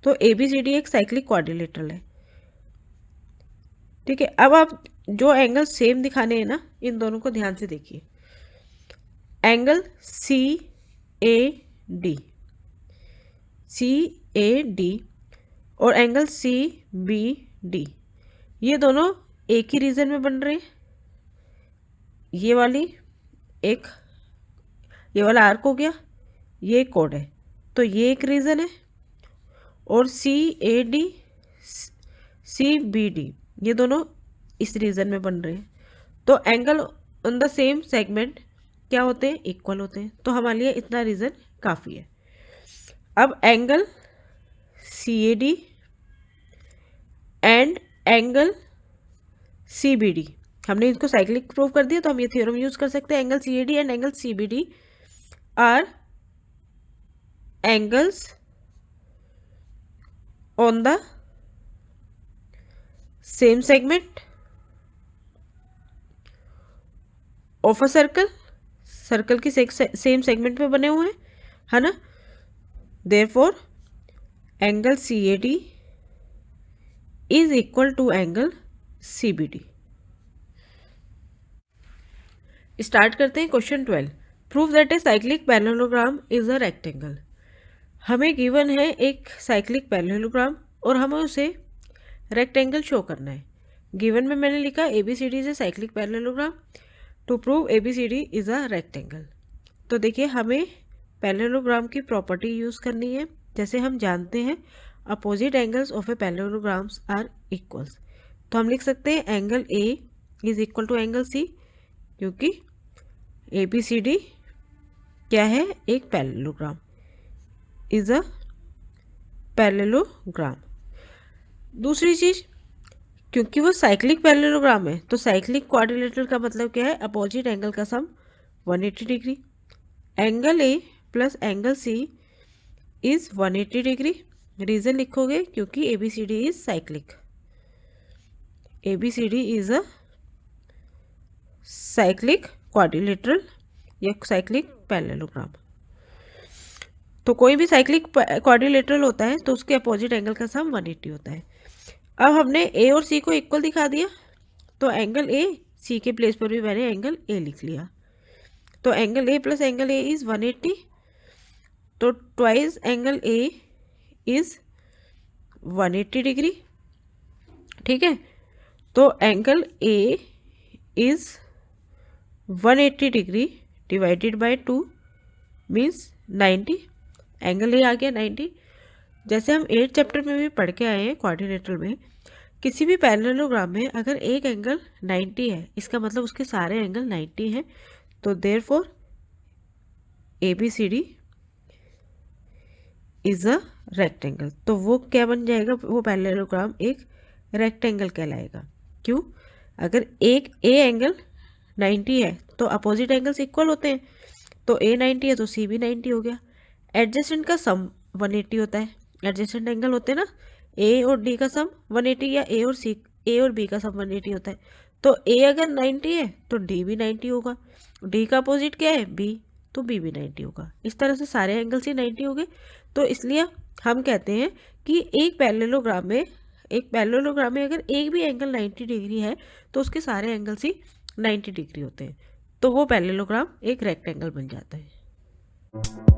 तो ABCD एक साइक्लिक क्वाड्रिलेटरल है। ठीक है, अब आप जो एंगल सेम दिखाने हैं ना, इन दोनों को ध्यान से देखिए। एंगल CAD और एंगल CBD, ये दोनों एक ही रीजन में बन रहे हैं। ये वाला आर्क हो गया, ये एक कोड है, तो ये एक रीजन है। और CAD CBD, ये दोनों इस रीजन में बन रहे हैं। तो angle on the same segment क्या होते हैं? इक्वल होते हैं। तो हमारे लिए इतना रीजन काफ़ी है। अब angle CAD and angle CBD, हमने इसको साइक्लिक प्रूव कर दिया, तो हम ये थ्योरम यूज कर सकते हैं। Angle CAD and angle CBD are angles on the same segment of a circle, circle की सेम सेगमेंट में बने हुए हैं, है ना। Therefore angle CAD is equal to angle CBD। Start करते हैं question 12। Prove that a cyclic parallelogram is a rectangle. हमें गिवन है एक साइक्लिक पैरेललोग्राम और हमें उसे रेक्टेंगल शो करना है। गिवन में मैंने लिखा ABCD is a cyclic parallelogram, to prove ABCD is a rectangle. तो देखिए, हमें पैरेललोग्राम की प्रॉपर्टी यूज़ करनी है। जैसे हम जानते हैं opposite angles of a parallelograms are equals, तो हम लिख सकते हैं angle A is equal to angle C, क्योंकि ABCD क्या है? एक पैरेललोग्राम, इज अ पैरेललोग्राम। दूसरी चीज, क्योंकि वो साइक्लिक पैरेललोग्राम है, तो साइक्लिक क्वाड्रिलेटरल का मतलब क्या है? अपोजिट एंगल का sum 180 degree. Angle A plus angle C is 180 degree. Reason लिखोगे क्योंकि ABCD is cyclic, ABCD is a cyclic quadrilateral या साइक्लिक पैरेललोग्राम। तो कोई भी साइक्लिक क्वाड्रिलेटरल होता है तो उसके अपोजिट एंगल का सम 180 होता है। अब हमने A और C को इक्वल दिखा दिया, तो एंगल A, C के प्लेस पर भी मैंने एंगल A लिख लिया। तो angle A plus angle A is 180, तो twice angle A is 180 degree. ठीक है, तो angle A is 180 degree divided by 2 means 90। Angle A आ गया 90। जैसे हम 8th चैप्टर में भी पढ़ के आए हैं क्वाड्रिलेटरल में, किसी भी पैरेललोग्राम में अगर एक एंगल 90 है, इसका मतलब उसके सारे एंगल 90 हैं। तो therefore ABCD is a rectangle. तो वो क्या बन जाएगा? वो पैरेललोग्राम एक रेक्टेंगल कहलाएगा। क्यों? अगर एक A एंगल 90 है तो अपोजिट एंगल्स इक्वल होते हैं, तो A 90 है तो C भी 90 हो गया। एडजेसेंट का सम 180 होता है। एडजेसेंट एंगल होते हैं ना, A और D का सम 180 या A और B का सम 180 होता है। तो A अगर 90 है तो D भी 90 होगा। D का अपोजिट क्या है? B, तो B भी 90 होगा। इस तरह से सारे एंगल्स ही 90 हो गए। तो इसलिए हम कहते हैं कि एक पैरेललोग्राम में अगर एक भी एंगल 90 डिग्री है तो उसके सारे एंगल्स ही 90 डिग्री होते हैं। तो वो पैरेललोग्राम एक रेक्टेंगल बन जाता है।